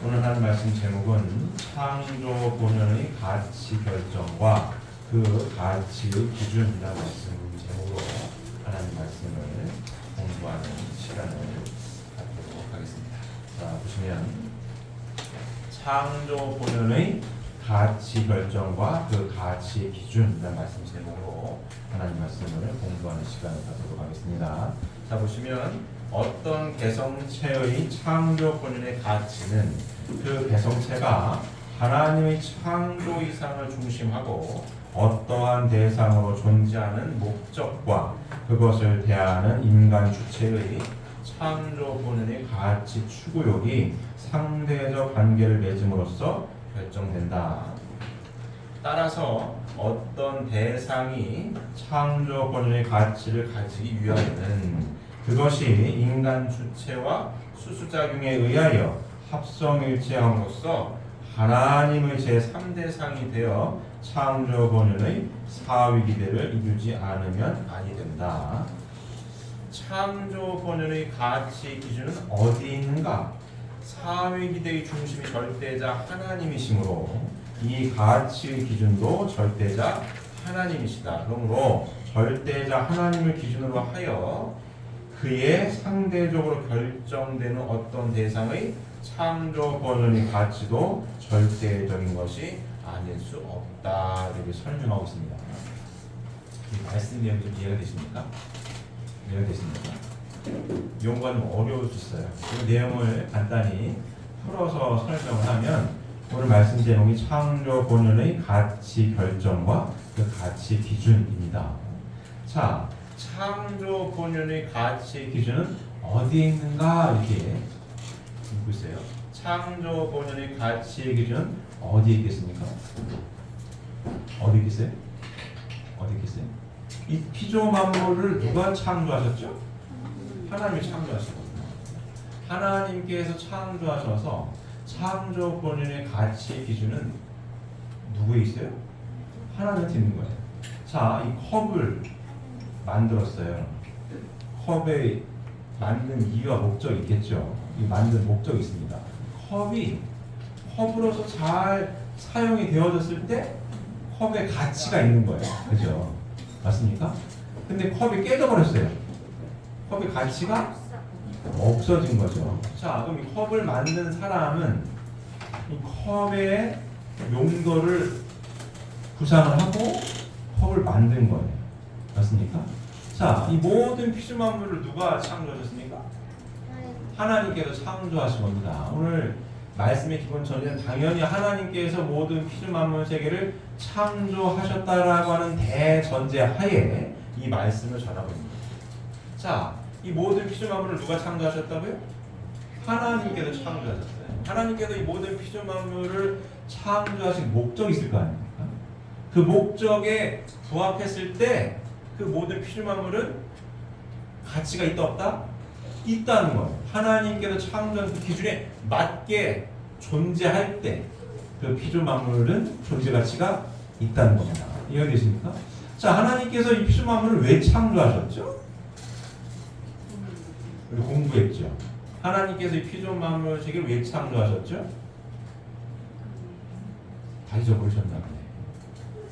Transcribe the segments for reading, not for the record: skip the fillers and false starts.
오늘 한 말씀 제목은 창조 본연의 가치 결정과 그 가치의 기준이라는 말씀 제목으로 하나님 말씀을 공부하는 시간을 갖도록 하겠습니다. 자, 보시면 창조 본연의 가치 결정과 그 가치 기준이라는 말씀 제목으로 하나님 말씀을 공부하는 시간을 갖도록 하겠습니다. 자, 보시면 어떤 개성체의 창조 본연의 가치는 그 개성체가 하나님의 창조 이상을 중심하고 어떠한 대상으로 존재하는 목적과 그것을 대하는 인간 주체의 창조 본연의 가치 추구욕이 상대적 관계를 맺음으로써 결정된다. 따라서 어떤 대상이 창조 본연의 가치를 가지기 위하여는 그것이 인간 주체와 수수작용에 의하여 합성일체함으로써 하나님의 제3대상이 되어 창조 본연의 사위기대를 이루지 않으면 아니 된다. 창조 본연의 가치 기준은 어디 있는가? 사위기대의 중심이 절대자 하나님이시므로 이 가치의 기준도 절대자 하나님이시다. 그러므로 절대자 하나님을 기준으로 하여 그의 상대적으로 결정되는 어떤 대상의 창조 본연의 가치도 절대적인 것이 아닐 수 없다. 이렇게 설명하고 있습니다. 이 말씀 내용이 좀 이해가 되십니까? 이해가 되십니까? 용어가 좀 어려울 수 있어요. 그 내용을 간단히 풀어서 설명을 하면 오늘 말씀 제목이 창조 본연의 가치 결정과 그 가치 기준입니다. 자, 창조 본연의 가치 기준은 어디에 있는가 이렇게 묻고 있어요. 창조 본연의 가치 기준은 어디에 있겠습니까? 어디 있겠어요? 어디 있겠어요? 이 피조 만물을 누가 창조하셨죠? 하나님이 창조하셨거든요. 하나님께서 창조하셔서 창조 본연의 가치 기준은 누구에 있어요? 하나님한테 있는 거예요. 자, 이 컵을 만들었어요. 컵에 만든 이유와 목적이 있겠죠. 이 만든 목적이 있습니다. 컵이 컵으로서 잘 사용이 되어졌을 때 컵에 가치가 있는 거예요. 그죠? 맞습니까? 근데 컵이 깨져버렸어요. 컵의 가치가 없어진 거죠. 자, 그럼 이 컵을 만든 사람은 이 컵의 용도를 구상을 하고 컵을 만든 거예요. 맞습니까? 자, 이 모든 피조 만물을 누가 창조하셨습니까? 하나님께서 창조하신 겁니다. 오늘 말씀의 기본 전제는 당연히 하나님께서 모든 피조 만물 세계를 창조하셨다라고 하는 대전제 하에 이 말씀을 전하고 있습니다. 자, 이 모든 피조 만물을 누가 창조하셨다고요? 하나님께서 창조하셨어요. 하나님께서 이 모든 피조 만물을 창조하신 목적이 있을 거 아닙니까? 그 목적에 부합했을 때 그 모든 피조 만물은 가치가 있다 없다? 있다는 거예요. 하나님께서 창조한 그 기준에 맞게 존재할 때 그 피조 만물은 존재 가치가 있다는 겁니다. 이해되십니까? 자, 하나님께서 이 피조 만물을 왜 창조하셨죠? 우리 공부했죠. 하나님께서 이 피조 만물 세계를 왜 창조하셨죠? 다 잊어버리셨나 보네.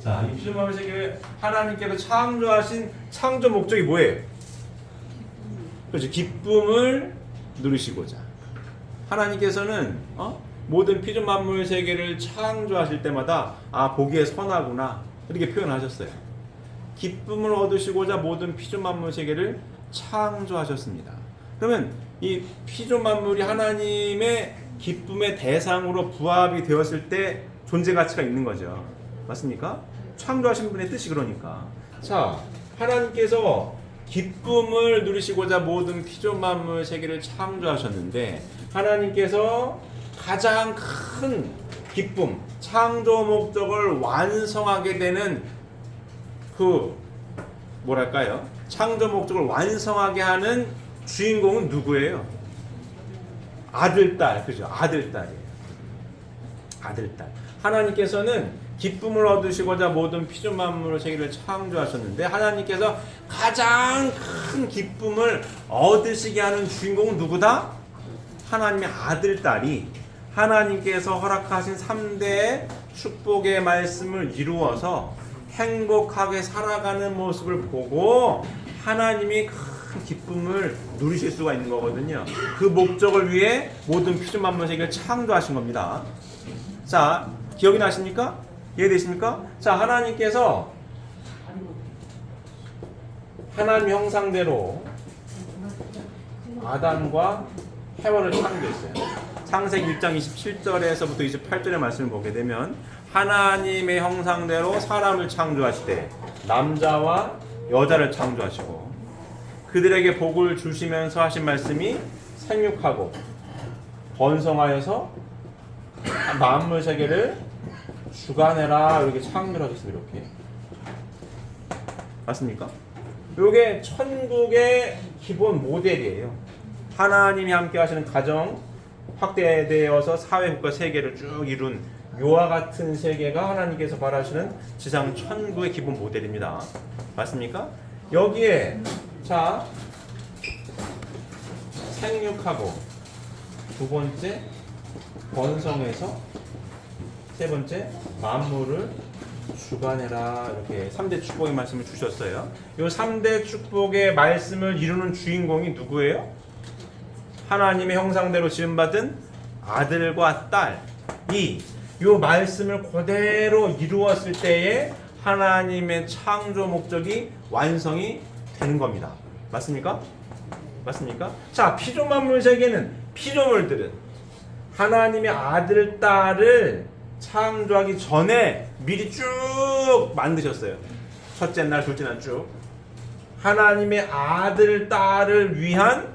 자, 이 피조 만물 세계를 하나님께서 창조하신 창조 목적이 뭐예요? 그렇죠. 기쁨을 누리시고자. 하나님께서는 모든 피조 만물 세계를 창조하실 때마다 보기에 선하구나 이렇게 표현하셨어요. 기쁨을 얻으시고자 모든 피조 만물 세계를 창조하셨습니다. 그러면 이 피조 만물이 하나님의 기쁨의 대상으로 부합이 되었을 때 존재 가치가 있는 거죠. 맞습니까? 창조하신 분의 뜻이 그러니까. 자, 하나님께서 기쁨을 누리시고자 모든 피조 만물 세계를 창조하셨는데 하나님께서 가장 큰 기쁨, 창조 목적을 완성하게 되는 그 뭐랄까요? 창조 목적을 완성하게 하는 주인공은 누구예요? 아들, 딸. 그죠? 아들, 딸이에요. 아들, 딸. 하나님께서는 기쁨을 얻으시고자 모든 피조 만물 세계를 창조하셨는데 하나님께서 가장 큰 기쁨을 얻으시게 하는 주인공은 누구다? 하나님의 아들, 딸이 하나님께서 허락하신 3대의 축복의 말씀을 이루어서 행복하게 살아가는 모습을 보고 하나님이 큰 기쁨을 누리실 수가 있는 거거든요. 그 목적을 위해 모든 피조물 만물 세계를 창조하신 겁니다. 자, 기억이 나십니까? 이해되십니까? 자, 하나님께서 하나님 형상대로 아담과 해와를 창조했어요. 창세기 1장 27절에서부터 28절의 말씀을 보게 되면 하나님의 형상대로 사람을 창조하시되 남자와 여자를 창조하시고 그들에게 복을 주시면서 하신 말씀이 생육하고 번성하여서 만물 세계를 주관해라 이렇게 창조를 하셨습니다. 이렇게 맞습니까? 이게 천국의 기본 모델이에요. 하나님이 함께 하시는 가정 확대되어서 사회, 국가, 세계를 쭉 이룬 요와 같은 세계가 하나님께서 바라시는 지상 천국의 기본 모델입니다. 맞습니까? 여기에 자 생육하고 두 번째 번성해서 세 번째 만물을 주관해라 이렇게 3대 축복의 말씀을 주셨어요. 이 3대 축복의 말씀을 이루는 주인공이 누구예요? 하나님의 형상대로 지음받은 아들과 딸이 이 말씀을 그대로 이루었을 때에 하나님의 창조 목적이 완성이 되는 겁니다. 맞습니까? 맞습니까? 자, 피조 만물 세계는 피조물들은 하나님의 아들, 딸을 창조하기 전에 미리 쭉 만드셨어요. 첫째 날, 둘째 날 쭉. 하나님의 아들, 딸을 위한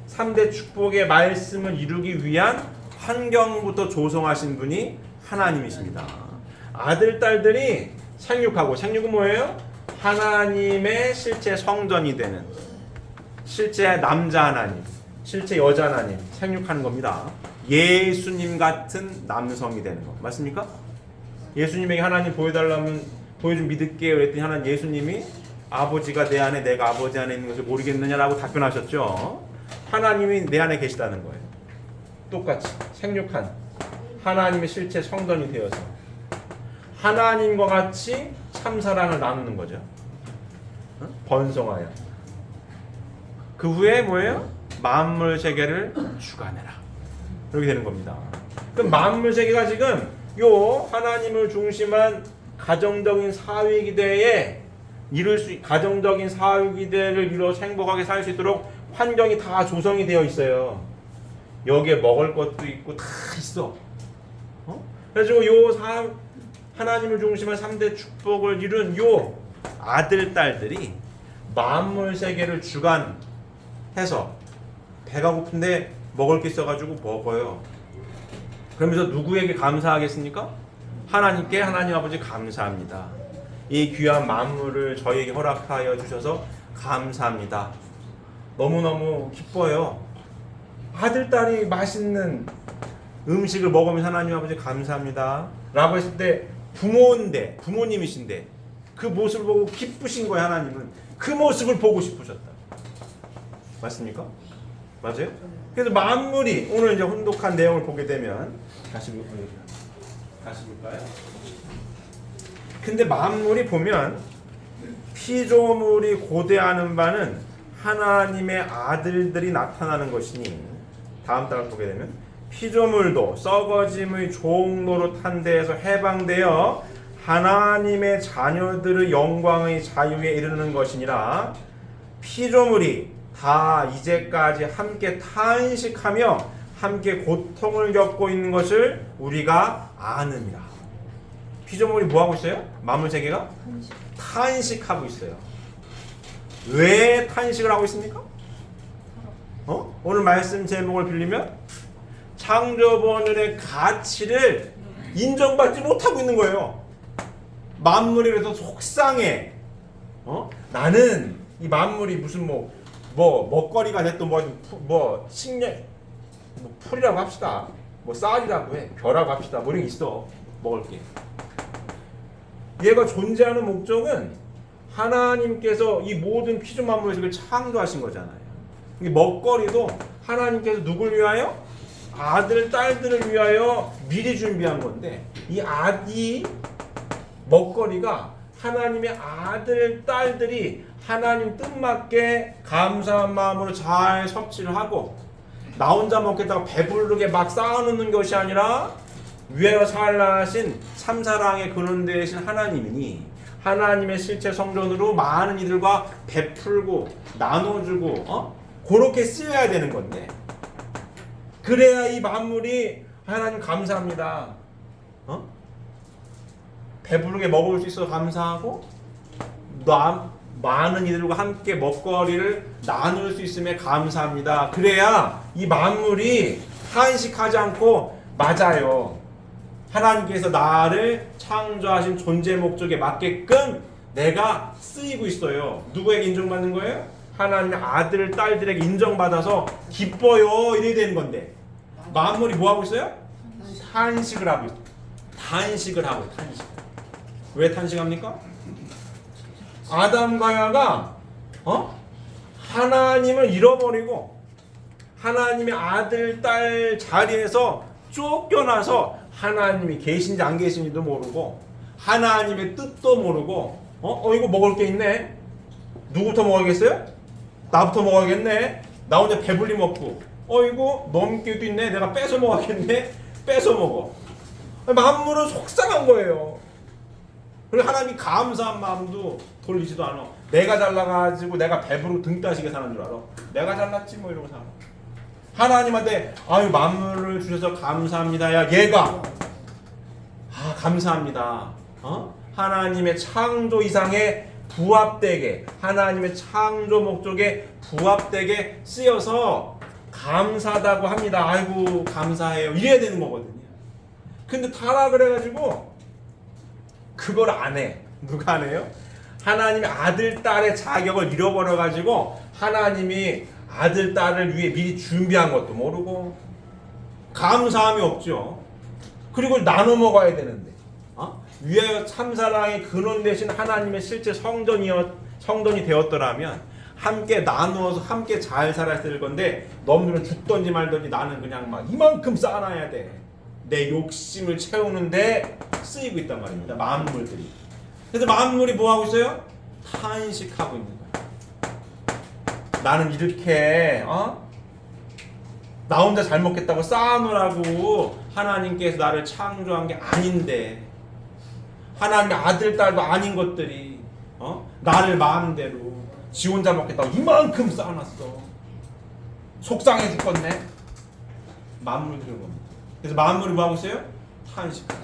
3대 축복의 말씀을 이루기 위한 환경부터 조성하신 분이 하나님이십니다. 아들, 딸들이 생육하고, 생육은 뭐예요? 하나님의 실제 성전이 되는, 실제 남자 하나님, 실제 여자 하나님 생육하는 겁니다. 예수님 같은 남성이 되는 거 맞습니까? 예수님에게 하나님 보여달라면 보여좀 믿을게요 그랬더니 하나님 예수님이 아버지가 내 안에 내가 아버지 안에 있는 것을 모르겠느냐라고 답변하셨죠. 하나님이 내 안에 계시다는 거예요. 똑같이 생육한 하나님의 실제 성전이 되어서 하나님과 같이 참사랑을 나누는 거죠. 번성하여 그 후에 뭐예요? 만물 세계를 주관해라 이렇게 되는 겁니다. 그럼 만물 세계가 지금 요 하나님을 중심한 가정적인 사회기대에 가정적인 사회기대를 이루어서 행복하게 살 수 있도록 환경이 다 조성이 되어 있어요. 여기에 먹을 것도 있고 다 있어. 그래가지고 하나님을 중심한 3대 축복을 이룬 요 아들, 딸들이 만물 세계를 주관해서 배가 고픈데 먹을 게 있어가지고 먹어요. 그러면서 누구에게 감사하겠습니까? 하나님께 하나님 아버지 감사합니다. 이 귀한 만물을 저희에게 허락하여 주셔서 감사합니다. 너무너무 기뻐요. 아들, 딸이 맛있는 음식을 먹으면서 하나님 아버지 감사합니다 라고 했을 때 부모님이신데 그 모습을 보고 기쁘신 거예요. 하나님은 그 모습을 보고 싶으셨다. 맞습니까? 맞아요? 그래서 만물이 오늘 이제 혼독한 내용을 보게 되면 다시 볼까요? 근데 만물이 보면 피조물이 고대하는 바는 하나님의 아들들이 나타나는 것이니 다음 단을 보게 되면 피조물도 썩어짐의 종노릇한 데에서 해방되어 하나님의 자녀들의 영광의 자유에 이르는 것이니라. 피조물이 다 이제까지 함께 탄식하며 함께 고통을 겪고 있는 것을 우리가 아느니라. 피조물이 뭐하고 있어요? 만물 세계가? 탄식하고 있어요. 왜 탄식을 하고 있습니까? 오늘 말씀 제목을 빌리면 창조본의 가치를 인정받지 못하고 있는 거예요. 만물이 그래서 속상해. 나는 이 만물이 무슨 뭐 먹거리가 됐든 식량 풀이라고 합시다. 쌀이라고 해. 벼라고 합시다. 이런 게 있어. 먹을 게. 얘가 존재하는 목적은 하나님께서 이 모든 피조 만물을 창조하신 거잖아요. 이 먹거리도 하나님께서 누굴 위하여? 아들, 딸들을 위하여 미리 준비한 건데 이 먹거리가 하나님의 아들, 딸들이 하나님 뜻맞게 감사한 마음으로 잘 섭취를 하고 나 혼자 먹겠다고 배부르게 막 쌓아놓는 것이 아니라 위하여 살라하신 참사랑의 근원 되신 하나님이니 하나님의 실체 성전으로 많은 이들과 베풀고 나눠주고 그렇게 쓰여야 되는 건데 그래야 이 만물이 하나님 감사합니다. 배부르게 먹을 수 있어서 감사하고 많은 이들과 함께 먹거리를 나눌 수 있음에 감사합니다. 그래야 이 만물이 한식하지 않고 맞아요. 하나님께서 나를 창조하신 존재 목적에 맞게끔 내가 쓰이고 있어요. 누구에게 인정받는 거예요? 하나님의 아들, 딸들에게 인정받아서 기뻐요. 이래야 되는 건데 만물이 뭐 하고 있어요? 탄식을 하고 있어요. 탄식을 하고 있어요. 탄식. 왜 탄식합니까? 아담과 하와가 하나님을 잃어버리고 하나님의 아들, 딸 자리에서 쫓겨나서 하나님이 계신지 안 계신지도 모르고 하나님의 뜻도 모르고 이거 먹을 게 있네. 누구부터 먹어야겠어요? 나부터 먹어야겠네. 나 혼자 배불리 먹고 이거 넘기도 있네. 내가 뺏어 먹어야겠네. 뺏어 먹어. 만물은 속상한 거예요. 그리고 하나님이 감사한 마음도 돌리지도 않아. 내가 잘나가지고 내가 배부르고 등 따시게 사는 줄 알아. 내가 잘났지 뭐 이러고 살아. 하나님한테 아유 만물을 주셔서 감사합니다. 야 얘가 감사합니다. 하나님의 창조 이상의 부합되게 하나님의 창조 목적에 부합되게 쓰여서 감사하다고 합니다. 아이고 감사해요. 이래야 되는 거거든요. 근데 타락을 해가지고 그걸 안 해. 누가 안 해요? 하나님의 아들, 딸의 자격을 잃어버려가지고 하나님이 아들, 딸을 위해 미리 준비한 것도 모르고 감사함이 없죠. 그리고 나눠 먹어야 되는데 위하여 참사랑의 근원 되신 하나님의 실제 성전이 되었더라면 함께 나누어서 함께 잘 살았을 건데 너희들은 죽던지 말던지 나는 그냥 막 이만큼 쌓아놔야 돼. 내 욕심을 채우는데 쓰이고 있단 말입니다. 만물들이. 그래서 만물이 뭐 하고 있어요? 탄식하고 있는 거예요. 나는 이렇게 나 혼자 잘 먹겠다고 쌓아놓으라고 하나님께서 나를 창조한 게 아닌데 하나님의 아들, 딸도 아닌 것들이 나를 마음대로 지 혼자 먹겠다고 이만큼 쌓아놨어. 속상해 죽겠네. 만물이 그런 겁니다. 그래서 만물이 뭐 하고 있어요? 탄식하죠.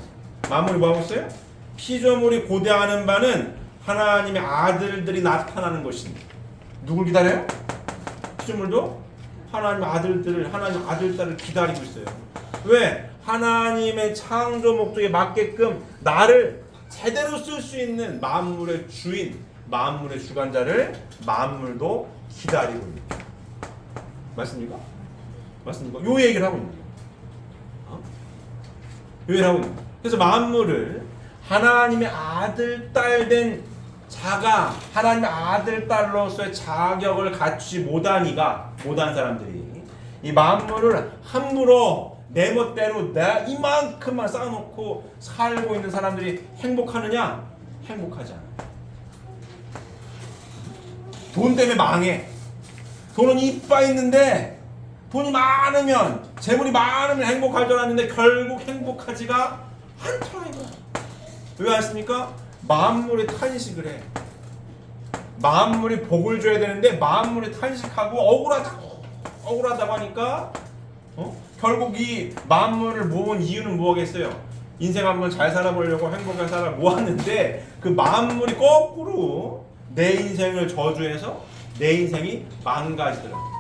만물이 뭐 하고 있어요? 피조물이 고대하는 바는 하나님의 아들들이 나타나는 것입니다. 누굴 기다려요? 피조물도 하나님의 아들들을 하나님의 아들, 딸을 기다리고 있어요. 왜? 하나님의 창조 목적에 맞게끔 나를 제대로 쓸 수 있는 만물의 주인, 만물의 주관자를 만물도 기다리고 있는 거예요. 맞습니까? 맞습니까? 요 얘기를 하고 있는 거예요. 요 얘기를 하고 있는 거예요. 그래서 만물을 하나님의 아들, 딸 된 자가 하나님의 아들, 딸로서의 자격을 갖추지 못한 사람들이 이 만물을 함부로 내 멋대로 내가 이만큼만 쌓아놓고 살고 있는 사람들이 행복하느냐? 행복하지 않아. 돈 때문에 망해. 돈은 이빨 있는데 돈이 많으면 재물이 많으면 행복할 줄 알았는데 결국 행복하지가 않더라 이거야. 왜 않습니까? 만물이 탄식을 해. 만물이 복을 줘야 되는데 만물이 탄식하고 억울하다고 하니까 결국 이 만물을 모은 이유는 뭐겠어요? 인생 한번 잘 살아보려고 행복하게 살아 모았는데 그 만물이 거꾸로 내 인생을 저주해서 내 인생이 망가지더라고요.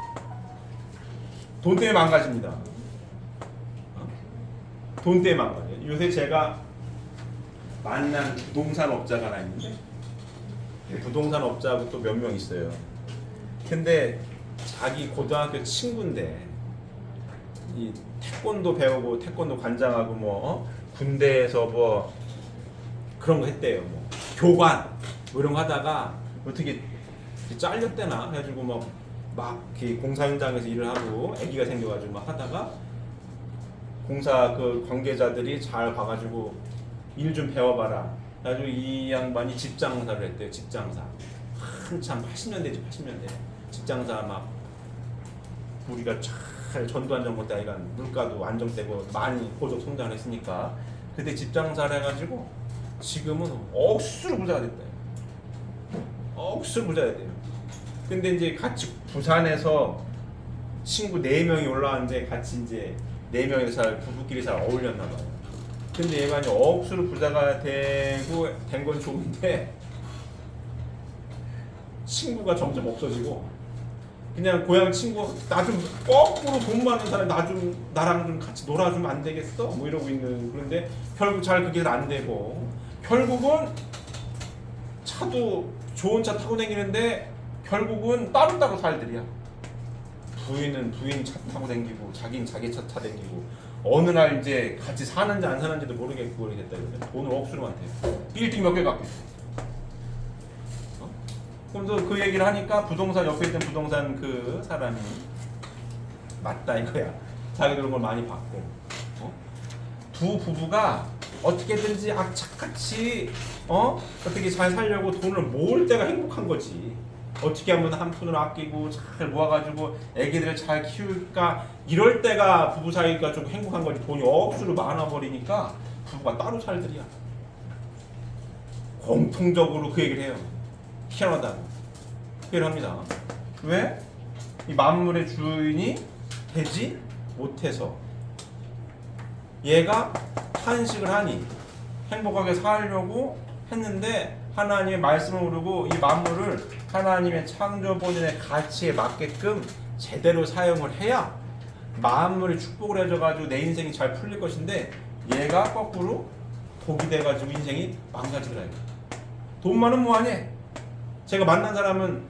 돈 때문에 망가집니다. 돈 때문에 망가져요. 요새 제가 만난 부동산 업자가 하나 있는데 부동산 업자하고 또 몇 명 있어요. 근데 자기 고등학교 친구인데 이 태권도 배우고 태권도 관장하고 군대에서 뭐 그런 거 했대요. 뭐 교관 뭐 이런 거 하다가 어떻게 잘렸대나 해가지고 막 공사 현장에서 일을 하고 아기가 생겨가지고 막 하다가 공사 그 관계자들이 잘 봐가지고 일 좀 배워봐라. 그래가지고 이 양반이 집장사를 했대요. 집장사. 한참 80년대지 80년대. 집장사 막 우리가 잘 전두 안정부 때 아이가 물가도 안정되고 많이 고속 성장을 했으니까 그때 집장사를 해가지고 지금은 억수로 부자가 됐대요. 억수로 부자가 됐대요. 근데 이제 같이 부산에서 친구 4명이 올라왔는데 같이 이제 4명이 부부끼리 잘 어울렸나 봐요. 근데 얘가 이제 억수로 부자가 되고 된 건 좋은데 친구가 점점 없어지고 그냥 고향 친구 나 좀 거꾸로 돈 많은 사람 나랑 좀 같이 놀아주면 안 되겠어? 뭐 이러고 있는. 그런데 결국 잘 그게 안 되고 결국은 차도 좋은 차 타고 다니는데 결국은 따로따로 살들이야. 부인은 부인 차 타고 다니고 자기는 자기 차 타 다니고 어느 날 이제 같이 사는지 안 사는지도 모르겠다 이러는데 돈을 억수로 많대요. 빌딩 몇 개 갖고 있어. 그래서 그 얘기를 하니까 부동산 옆에 있던 부동산 그 사람이 맞다 이거야. 자기 그런 걸 많이 받고 두 부부가 어떻게든지 악착같이 어떻게 잘 살려고 돈을 모을 때가 행복한 거지. 어떻게 하면 한 푼을 아끼고 잘 모아가지고 애기들을 잘 키울까 이럴 때가 부부 사이가 좀 행복한 거지. 돈이 억수로 많아버리니까 부부가 따로 살들이야. 공통적으로 그 얘기를 해요. 희한하다고 그 얘기를 합니다. 왜? 이 만물의 주인이 되지 못해서 얘가 탄식을 하니 행복하게 살려고 했는데 하나님의 말씀을 모르고 이 만물을 하나님의 창조 본연의 가치에 맞게끔 제대로 사용을 해야 만물이 축복을 해줘가지고 내 인생이 잘 풀릴 것인데 얘가 거꾸로 독이 돼가지고 인생이 망가지더라고요. 돈 많으면 뭐하니? 제가 만난 사람은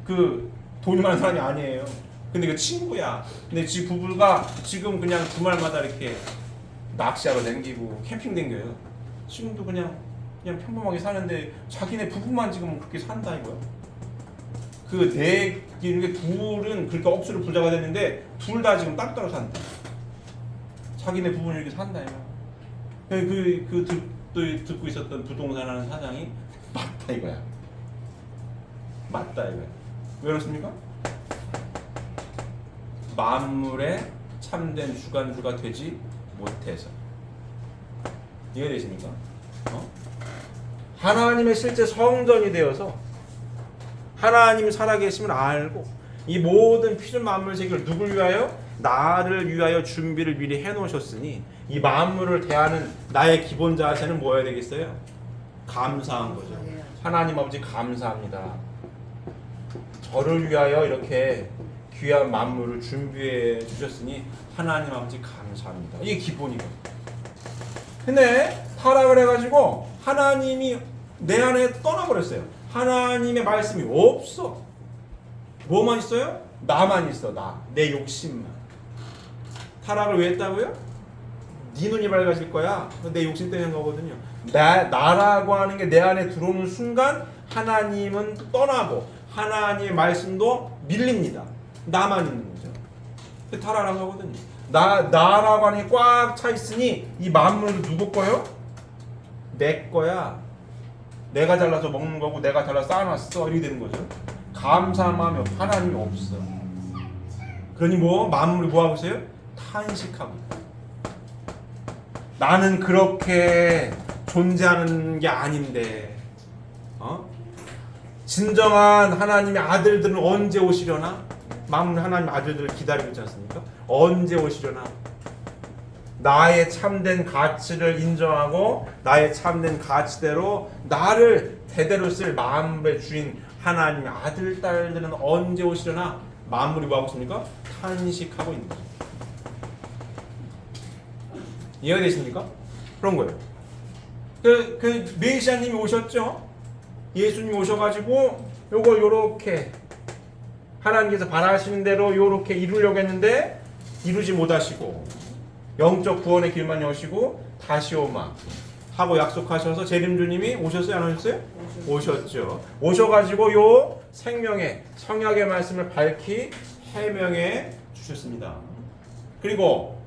그 돈이 많은 사람이 아니에요. 근데 그 친구야. 근데 지 부부가 지금 그냥 주말마다 이렇게 낚시하러 다니고 캠핑 다녀요. 지금도 그냥 평범하게 사는데 자기네 부부만 지금 그렇게 산다 이거야. 이렇게 둘은 그렇게 억수로 부자가 됐는데 둘 다 지금 따로따로 산다. 자기네 부부는 이렇게 산다 이거. 듣고 있었던 부동산 하는 사장이 맞다 이거야. 맞다 이거야. 왜 그렇습니까? 만물의 참된 주관주가 되지 못해서. 이해되십니까? 하나님의 실제 성전이 되어서 하나님이 살아계심을 알고 이 모든 피조물 만물 세계를 누굴 위하여? 나를 위하여 준비를 미리 해놓으셨으니 이 만물을 대하는 나의 기본 자세는 뭐여야 되겠어요? 감사한 거죠. 하나님 아버지 감사합니다. 저를 위하여 이렇게 귀한 만물을 준비해 주셨으니 하나님 아버지 감사합니다. 이게 기본이거든요. 근데 타락을 해가지고 하나님이 내 안에 떠나버렸어요. 하나님의 말씀이 없어. 뭐만 있어요? 나만 있어. 내 욕심만. 타락을 왜 했다고요? 네 눈이 밝아질 거야. 내 욕심 때문에 거거든요. 나라고 하는 게 내 안에 들어오는 순간 하나님은 떠나고 하나님의 말씀도 밀립니다. 나만 있는 거죠. 타락한 거거든요. 나라고 하는 게 꽉 차 있으니 이 만물도 누구 거요? 내 거야. 내가 잘라서 먹는 거고 내가 잘라서 쌓아놨어. 이렇게 되는 거죠. 감사하면 하나님이 없어. 그러니 만물이 뭐하고 있어요? 탄식하고 있다. 나는 그렇게 존재하는 게 아닌데 진정한 하나님의 아들들은 언제 오시려나? 만물 하나님의 아들들을 기다리고 있지 않습니까? 언제 오시려나? 나의 참된 가치를 인정하고 나의 참된 가치대로 나를 대대로 쓸 만물의 주인 하나님의 아들 딸들은 언제 오시려나? 만물이 뭐하고 있습니까? 탄식하고 있는 거죠. 이해가 되십니까? 그런 거예요. 그 메시아님이 오셨죠? 예수님이 오셔가지고 요걸 요렇게 하나님께서 바라시는 대로 요렇게 이루려고 했는데 이루지 못하시고 영적 구원의 길만 여시고 다시 오마 하고 약속하셔서 재림주님이 오셨어요? 안 오셨어요? 오셨죠. 오셔가지고 요 생명의 성약의 말씀을 밝히 해명해 주셨습니다. 그리고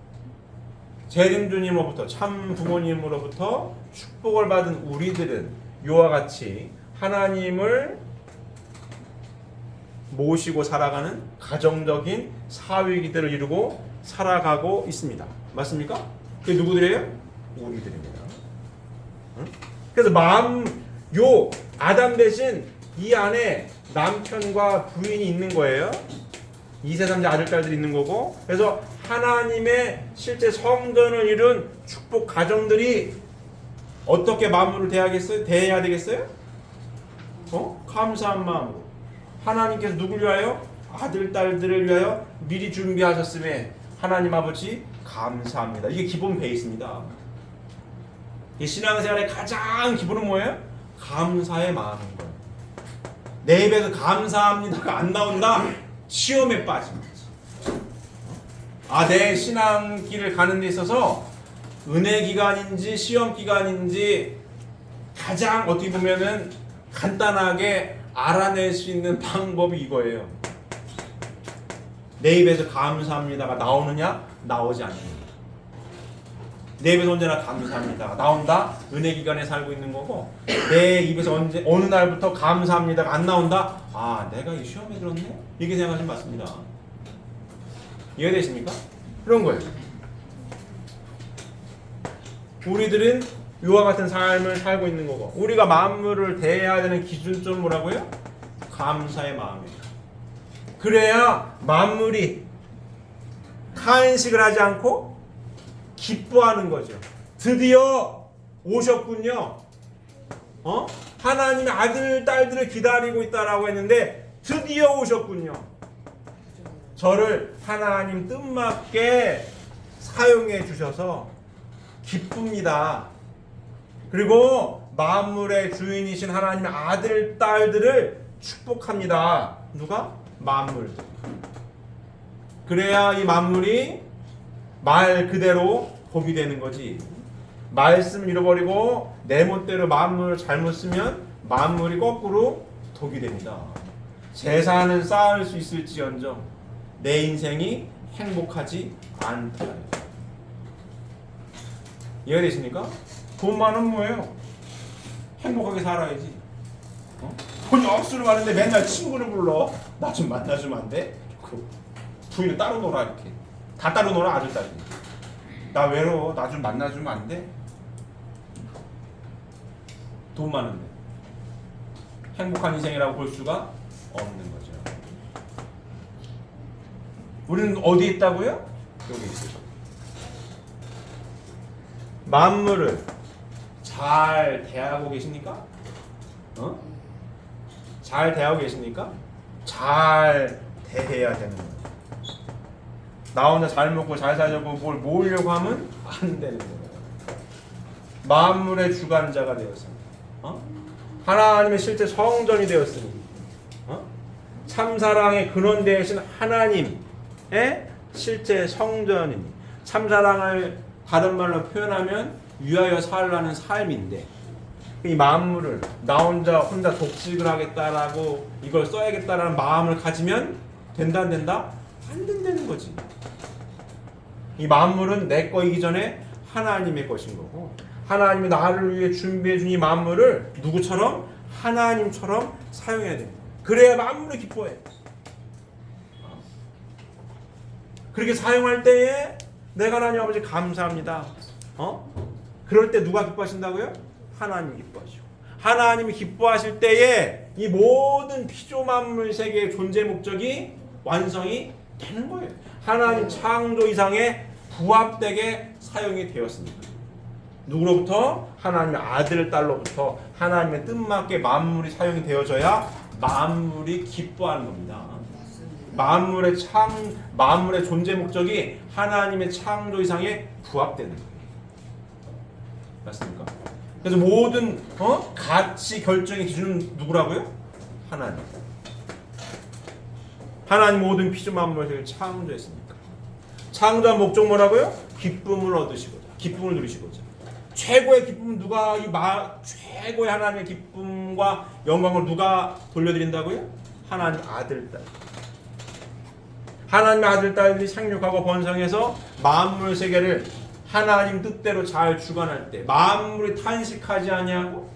재림주님으로부터 참 부모님으로부터 축복을 받은 우리들은 이와 같이 하나님을 모시고 살아가는 가정적인 사위기들을 이루고 살아가고 있습니다. 맞습니까? 그게 누구들이에요? 우리들입니다. 응? 그래서 요 아담 대신 이 안에 남편과 부인이 있는 거예요. 2세 3세 아들 딸들이 있는 거고, 그래서 하나님의 실제 성전을 이룬 축복 가정들이 어떻게 만물을 대해야 되겠어요? 감사한 마음으로 하나님께서 누굴 위하여? 아들 딸들을 위하여 미리 준비하셨음에 하나님 아버지 감사합니다. 이게 기본 베이스입니다. 이 신앙생활의 가장 기본은 뭐예요? 감사의 마음인 거예요. 내 입에서 감사합니다가 안 나온다? 시험에 빠진 거지. 내 신앙길을 가는 데 있어서 은혜 기간인지 시험 기간인지 가장 어떻게 보면은 간단하게 알아낼 수 있는 방법이 이거예요. 내 입에서 감사합니다가 나오느냐? 나오지 않느냐. 내 입에서 언제나 감사합니다가 나온다? 은혜 기간에 살고 있는 거고, 내 입에서 어느 날부터 감사합니다가 안 나온다? 내가 이 시험에 들었네? 이렇게 생각하시면 맞습니다. 이해되십니까? 그런 거예요. 우리들은 이와 같은 삶을 살고 있는 거고, 우리가 만물을 대해야 되는 기준점 뭐라고요? 감사의 마음이에요. 그래야 만물이 탄식을 하지 않고 기뻐하는 거죠. 드디어 오셨군요. 하나님의 아들 딸들을 기다리고 있다라고 했는데 드디어 오셨군요. 저를 하나님 뜻맞게 사용해 주셔서 기쁩니다. 그리고 만물의 주인이신 하나님의 아들 딸들을 축복합니다. 누가? 만물들. 그래야 이 만물이 말 그대로 복이 되는 거지. 말씀 잃어버리고 내 멋대로 만물을 잘못 쓰면 만물이 거꾸로 독이 됩니다. 재산은 쌓을 수 있을지언정 내 인생이 행복하지 않다. 이해되십니까? 돈 많으면 뭐예요? 행복하게 살아야지. 돈이 억수로 많은데 맨날 친구를 불러. 나 좀 만나주면 안 돼? 부인은 따로 놀아 이렇게. 다 따로 놀아 아들 딸이. 나 외로워. 나 좀 만나주면 안 돼? 돈 많은데 행복한 인생이라고 볼 수가 없는 거죠. 우리는 어디에 있다고요? 여기 있어요. 만물을 잘 대하고 계십니까? 잘 대하고 계십니까? 잘 대해야 되는 거예요. 나 혼자 잘 먹고 잘 살려고 뭘 모으려고 하면 안 되는 거예요. 만물의 주관자가 되었습니다. 하나님의 실제 성전이 되었습니다. 참사랑의 근원 되신 하나님의 실제 성전입니다. 참사랑을 다른 말로 표현하면 위하여 살라는 삶인데, 이 만물을 나 혼자 독식을 하겠다라고 이걸 써야겠다라는 마음을 가지면 된다 안 된다? 안 된다는 거지. 이 만물은 내 거이기 전에 하나님의 것인 거고, 하나님이 나를 위해 준비해 준 이 만물을 누구처럼? 하나님처럼 사용해야 됩니다. 그래야 만물을 기뻐해. 그렇게 사용할 때에 내가 하나님 아버지 감사합니다. 그럴 때 누가 기뻐하신다고요? 하나님이 기뻐하시고, 하나님이 기뻐하실 때에 이 모든 피조만물 세계의 존재 목적이 완성이 되는 거예요. 하나님 창조 이상에 부합되게 사용이 되었습니다. 누구로부터? 하나님의 아들 딸로부터 하나님의 뜻맞게 만물이 사용이 되어져야 만물이 기뻐하는 겁니다. 만물의 존재 목적이 하나님의 창조 이상에 부합되는 거예요. 맞습니까? 그래서 모든 가치 결정의 기준은 누구라고요? 하나님. 하나님 모든 피조 만물을 창조했습니까? 창조한 목적 뭐라고요? 기쁨을 얻으시고자, 기쁨을 누리시고자. 최고의 기쁨은 누가 최고의 하나님의 기쁨과 영광을 누가 돌려드린다고요? 하나님 아들 딸. 하나님의 아들 딸들이 생육하고 번성해서 만물 세계를 하나님 뜻대로 잘 주관할 때 만물이 탄식하지 아니하고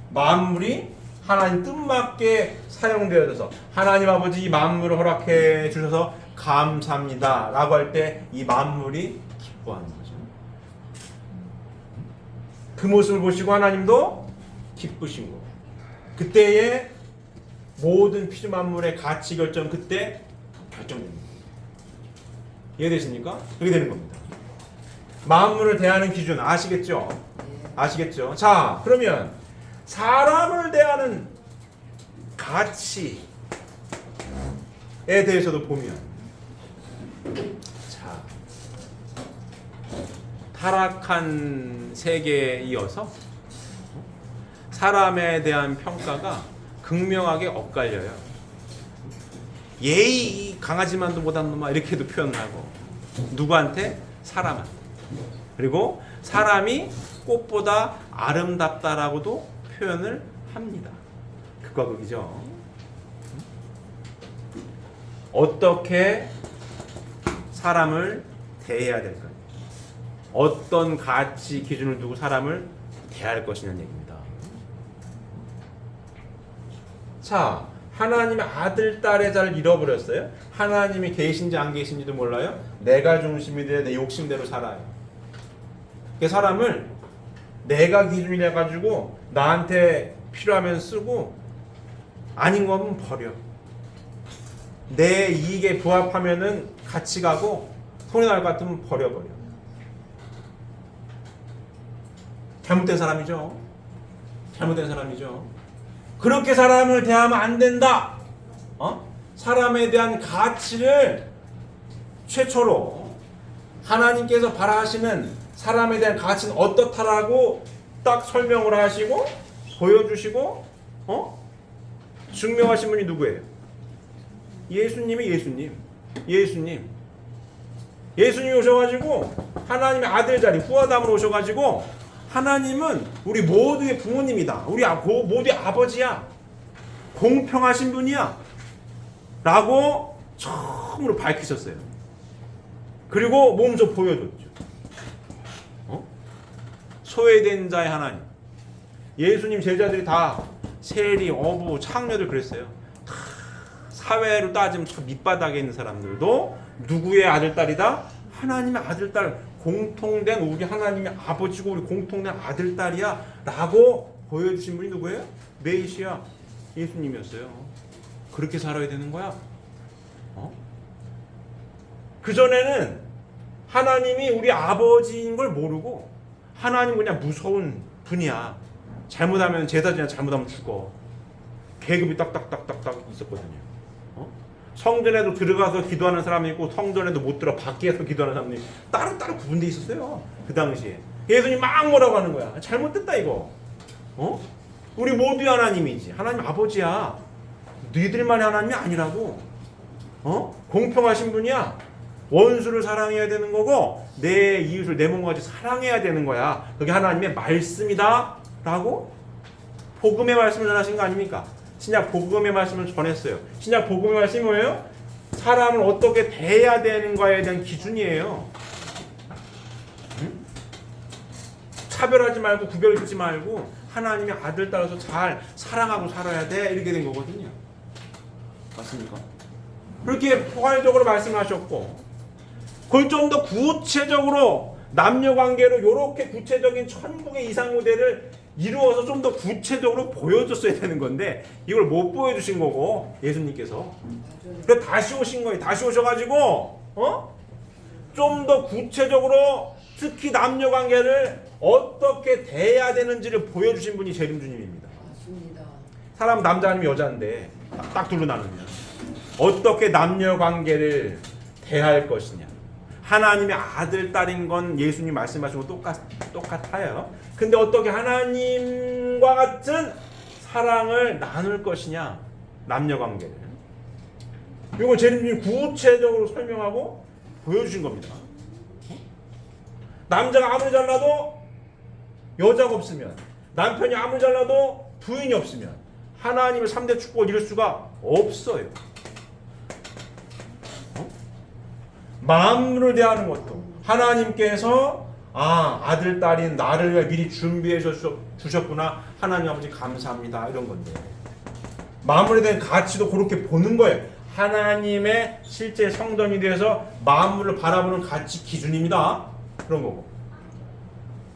만물이 하나님 뜻맞게 사용되어져서 하나님 아버지 이 만물을 허락해 주셔서 감사합니다 라고 할 때 이 만물이 기뻐하는 거죠. 그 모습을 보시고 하나님도 기쁘신 거예요. 그때의 모든 피조 만물의 가치 결정 그때 결정됩니다. 이해되십니까? 그렇게 되는 겁니다. 만물을 대하는 기준 아시겠죠? 아시겠죠? 자, 그러면 사람을 대하는 가치에 대해서도 보면 자, 타락한 세계에 이어서 사람에 대한 평가가 극명하게 엇갈려요. 예의 강하지만도 못한 놈아 이렇게도 표현을 하고 누구한테? 사람한테. 그리고 사람이 꽃보다 아름답다라고도 표현을 합니다. 극과 극이죠. 어떻게 사람을 대해야 될까? 어떤 가치 기준을 두고 사람을 대할 것이냐는 얘기입니다. 자, 하나님의 아들, 딸의 자를 잃어버렸어요. 하나님이 계신지 안 계신지도 몰라요. 내가 중심이 돼 내 욕심대로 살아요. 그 사람을 내가 기준이라 가지고 나한테 필요하면 쓰고 아닌 거면 버려. 내 이익에 부합하면은 같이 가고 손해 날 것 같으면 버려버려. 잘못된 사람이죠. 잘못된 사람이죠. 그렇게 사람을 대하면 안 된다. 사람에 대한 가치를 최초로 하나님께서 바라시는 사람에 대한 가치는 어떻다라고 딱 설명을 하시고 보여주시고 증명하신 분이 누구예요? 예수님이 예수님 오셔가지고 하나님의 아들 자리 후아담으로 오셔가지고 하나님은 우리 모두의 부모님이다. 우리 모두의 아버지야. 공평하신 분이야. 라고 처음으로 밝히셨어요. 그리고 몸소 보여줬죠. 소외된 자의 하나님. 예수님 제자들이 다 세리, 어부, 창녀들 그랬어요. 다 사회로 따지면 참 밑바닥에 있는 사람들도 누구의 아들, 딸이다? 하나님의 아들, 딸. 공통된 우리 하나님의 아버지고 우리 공통된 아들, 딸이야. 라고 보여주신 분이 누구예요? 메시아 예수님이었어요. 그렇게 살아야 되는 거야. 그전에는 하나님이 우리 아버지인 걸 모르고 하나님 그냥 무서운 분이야. 잘못하면 제사지나 잘못하면 죽어. 계급이 딱딱딱딱딱 있었거든요. 성전에도 들어가서 기도하는 사람이 있고 성전에도 못 들어 밖에서 기도하는 사람이 따로따로 구분되어 있었어요. 그 당시에. 예수님 막 뭐라고 하는 거야. 잘못됐다 이거. 우리 모두의 하나님이지. 하나님 아버지야. 너희들만의 하나님이 아니라고. 공평하신 분이야. 원수를 사랑해야 되는 거고 내 이웃을 내 몸과 같이 사랑해야 되는 거야. 그게 하나님의 말씀이다 라고 복음의 말씀을 전하신 거 아닙니까? 신약 복음의 말씀을 전했어요. 신약 복음의 말씀이 뭐예요? 사람을 어떻게 대해야 되는가에 대한 기준이에요. 차별하지 말고 구별짓지 말고 하나님의 아들 따라서 잘 사랑하고 살아야 돼. 이렇게 된 거거든요. 맞습니까? 그렇게 포괄적으로 말씀하셨고 그걸 좀 더 구체적으로 남녀관계로 이렇게 구체적인 천국의 이상 모델을 이루어서 좀 더 구체적으로 보여줬어야 되는 건데 이걸 못 보여주신 거고 예수님께서 그래서 다시 오신 거예요. 다시 오셔가지고 좀 더 구체적으로 특히 남녀관계를 어떻게 대해야 되는지를 보여주신 분이 재림주님입니다. 맞습니다. 사람 남자 아니면 여자인데 딱 둘로 나누면 어떻게 남녀관계를 대할 것이냐. 하나님의 아들, 딸인 건 예수님 말씀하시고 똑같아요. 근데 어떻게 하나님과 같은 사랑을 나눌 것이냐. 남녀관계를. 이걸 재림주님이 구체적으로 설명하고 보여주신 겁니다. 남자가 아무리 잘나도 여자가 없으면 남편이 아무리 잘나도 부인이 없으면 하나님의 3대 축복을 이룰 수가 없어요. 만물을 대하는 것도 하나님께서 아들, 딸인 나를 위해 미리 준비해 주셨구나. 하나님 아버지 감사합니다. 이런 건데. 만물에 대한 가치도 그렇게 보는 거예요. 하나님의 실제 성전이 되어서 만물을 바라보는 가치 기준입니다. 그런 거고.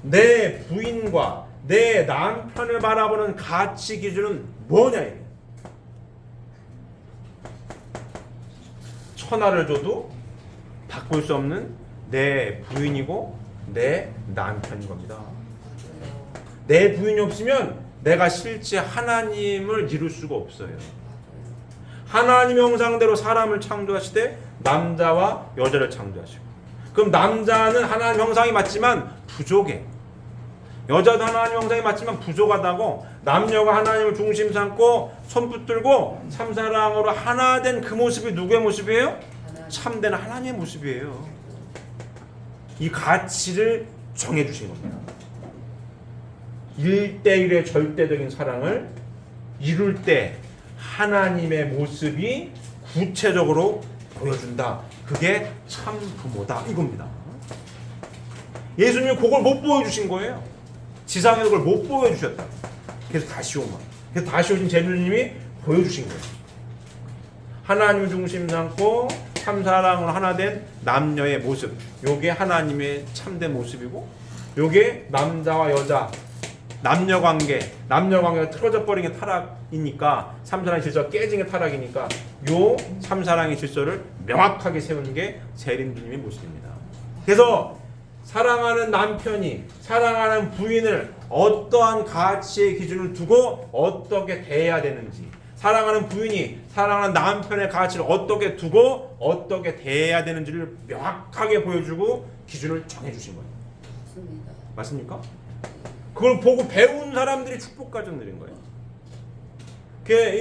내 부인과 내 남편을 바라보는 가치 기준은 뭐냐 이게. 천하를 줘도 바꿀 수 없는 내 부인이고 내 남편인 겁니다. 내 부인이 없으면 내가 실제 하나님을 이룰 수가 없어요. 하나님 형상대로 사람을 창조하시되 남자와 여자를 창조하시고, 그럼 남자는 하나님 형상이 맞지만 부족해. 여자도 하나님 형상이 맞지만 부족하다고. 남녀가 하나님을 중심 삼고 손 붙들고 참사랑으로 하나 된 그 모습이 누구의 모습이에요? 참된 하나님의 모습이에요. 이 가치를 정해주신 겁니다. 1대1의 절대적인 사랑을 이룰 때 하나님의 모습이 구체적으로 보여준다. 그게 참 부모다 이겁니다. 예수님이 그걸 못 보여주신 거예요. 지상에서 그걸 못 보여주셨다. 그래서 다시 오마. 그래서 다시 오신 제주님이 보여주신 거예요. 하나님을 중심 삼고 참사랑으로 하나 된 남녀의 모습. 요게 하나님의 참된 모습이고, 요게 남자와 여자 남녀관계가 틀어져 버린 게 타락이니까, 참사랑의 질서가 깨진 게 타락이니까 요 참사랑의 질서를 명확하게 세우는 게 재림주님의 모습입니다. 그래서 사랑하는 남편이 사랑하는 부인을 어떠한 가치의 기준을 두고 어떻게 대해야 되는지, 사랑하는 부인이 사랑하는 남편의 가치를 어떻게 두고 어떻게 대해야 되는지를 명확하게 보여주고 기준을 정해주신 거예요. 맞습니까? 그걸 보고 배운 사람들이 축복가정 누린 거예요.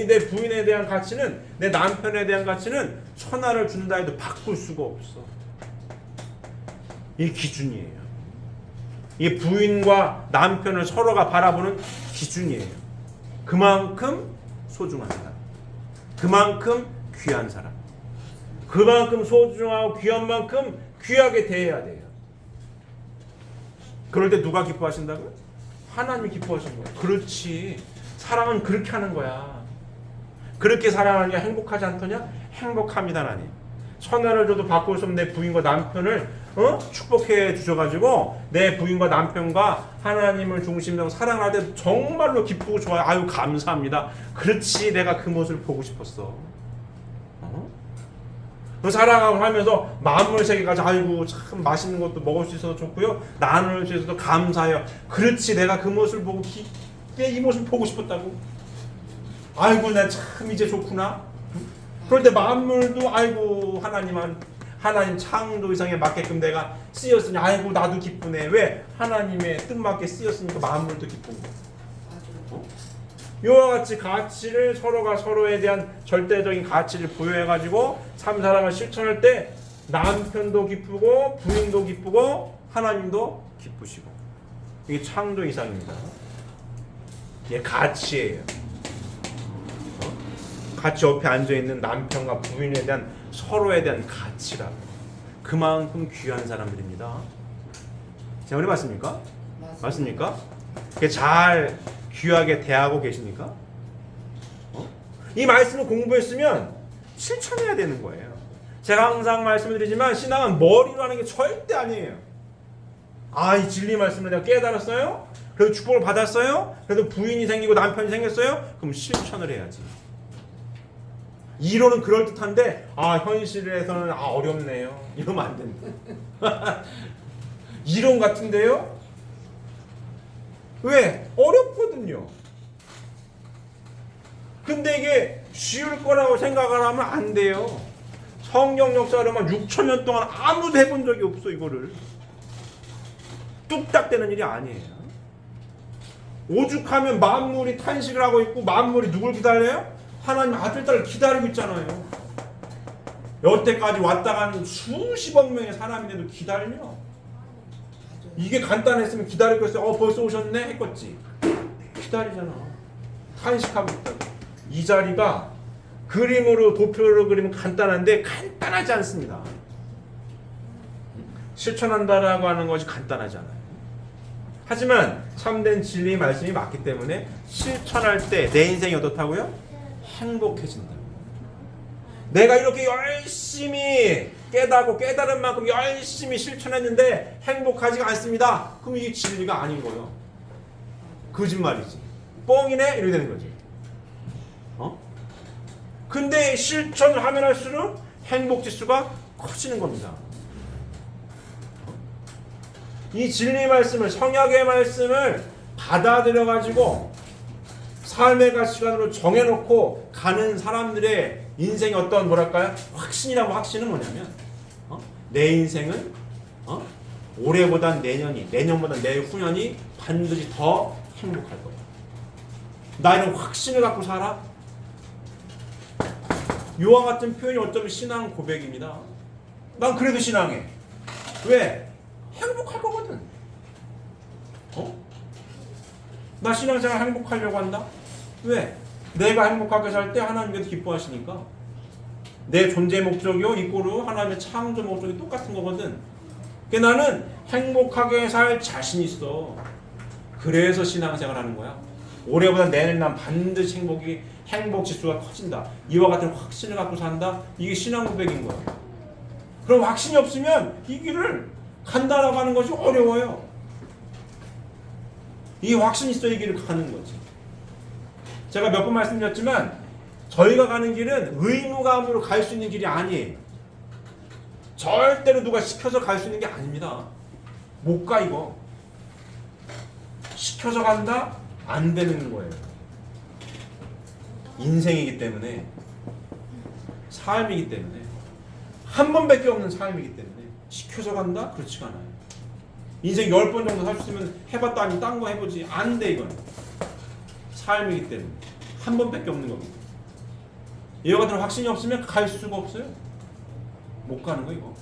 내 부인에 대한 가치는, 내 남편에 대한 가치는 천하를 준다 해도 바꿀 수가 없어. 이 기준이에요. 이 부인과 남편을 서로가 바라보는 기준이에요. 그만큼 소중한 사람, 그만큼 귀한 사람, 그만큼 소중하고 귀한 만큼 귀하게 대해야 돼요. 그럴 때 누가 기뻐하신다고요? 하나님이 기뻐하시는 거예요. 그렇지. 사랑은 그렇게 하는 거야. 그렇게 사랑하느냐 행복하지 않더냐? 행복합니다. 하나님. 천하를 줘도 바꿀 수 없는 내 부인과 남편을 축복해 주셔가지고 내 부인과 남편과 하나님을 중심으로 사랑할 때 정말로 기쁘고 좋아요. 아유 감사합니다. 그렇지, 내가 그 모습을 보고 싶었어. 사랑하고 하면서 만물 세계까지 아이고 참 맛있는 것도 먹을 수 있어서 좋고요, 나눌 수 있어서 감사해요. 그렇지, 내가 그 모습을 보고 이 모습을 보고 싶었다고. 아이고 나 참 이제 좋구나. 그럴 때 만물도 아이고 하나님 창조 이상에 맞게끔 내가 쓰였으니 아이고 나도 기쁘네. 왜? 하나님의 뜻맞게 쓰였으니까 만물도 기쁜 거. 이와 같이 가치를 서로가 서로에 대한 절대적인 가치를 부여해가지고 참사랑을 실천할 때 남편도 기쁘고 부인도 기쁘고 하나님도 기쁘시고, 이게 창조 이상입니다. 이게 가치예요. 가치 옆에 앉아있는 남편과 부인에 대한 서로에 대한 가치라. 그만큼 귀한 사람들입니다. 제 말이 맞습니까? 맞습니까? 잘 귀하게 대하고 계십니까? 이 말씀을 공부했으면 실천해야 되는 거예요. 제가 항상 말씀을 드리지만 신앙은 머리로 하는 게 절대 아니에요. 이 진리 말씀을 내가 깨달았어요? 그래도 축복을 받았어요? 그래도 부인이 생기고 남편이 생겼어요? 그럼 실천을 해야지. 이론은 그럴듯한데 현실에서는 어렵네요. 이러면 안 된다. 이론 같은데요? 왜? 어렵거든요. 근데 이게 쉬울 거라고 생각을 하면 안 돼요. 성경 역사로만 6,000년 동안 아무도 해본 적이 없어. 이거를 뚝딱 되는 일이 아니에요. 오죽하면 만물이 탄식을 하고 있고 만물이 누굴 기다려요? 하나님 아들, 딸을 기다리고 있잖아요. 여태까지 왔다 간 수십억 명의 사람인데도 기다리며, 이게 간단했으면 기다리겠어요. 벌써 오셨네 했겠지. 기다리잖아. 탄식하고 있다고. 이 자리가 그림으로 도표로 그리면 간단한데 간단하지 않습니다. 실천한다라고 하는 것이 간단하지 않아요. 하지만 참된 진리 말씀이 맞기 때문에 실천할 때 내 인생이 어떻다고요? 행복해진다. 내가 이렇게 열심히 깨닫고 깨달은 만큼 열심히 실천했는데 행복하지가 않습니다. 그럼 이게 진리가 아닌 거예요. 거짓말이지. 뻥이네? 이렇게 되는 거지. 근데 실천을 하면 할수록 행복 지수가 커지는 겁니다. 이 진리 말씀을, 성약의 말씀을 받아들여 가지고 삶의 가치관으로 정해놓고 가는 사람들의 인생이 어떤 뭐랄까요? 확신이라고. 확신은 뭐냐면 내 인생은 올해보단 내년이, 내년보단 내후년이 반드시 더 행복할 거야. 나 이런 확신을 갖고 살아. 이와 같은 표현이 어쩌면 신앙 고백입니다. 난 그래도 신앙해. 왜? 행복할 거거든. 나 신앙생활 행복하려고 한다? 왜? 내가 행복하게 살 때 하나님께서 기뻐하시니까. 내 존재 목적이요 이꼬르 하나님의 창조 목적이 똑같은 거거든. 그러니까 나는 행복하게 살 자신이 있어. 그래서 신앙생활 하는 거야. 올해보다 내년 난 반드시 행복 지수가 커진다. 이와 같은 확신을 갖고 산다. 이게 신앙 고백인 거야. 그럼 확신이 없으면 이 길을 간다라고 하는 것이 어려워요. 이 확신이 있어야 이 길을 가는 거지. 제가 몇 번 말씀드렸지만 저희가 가는 길은 의무감으로 갈 수 있는 길이 아니에요. 절대로 누가 시켜서 갈 수 있는 게 아닙니다. 못 가 이거. 시켜서 간다? 안 되는 거예요. 인생이기 때문에, 삶이기 때문에, 한 번밖에 없는 삶이기 때문에 시켜서 간다? 그렇지가 않아요. 인생 10번 정도 살 수 있으면 해봤다 아니면 딴 거 해보지. 안 돼 이건. 삶이기 때문에 한 번밖에 없는 겁니다. 이와 같은 확신이 없으면 갈 수가 없어요. 못 가는 거 이거.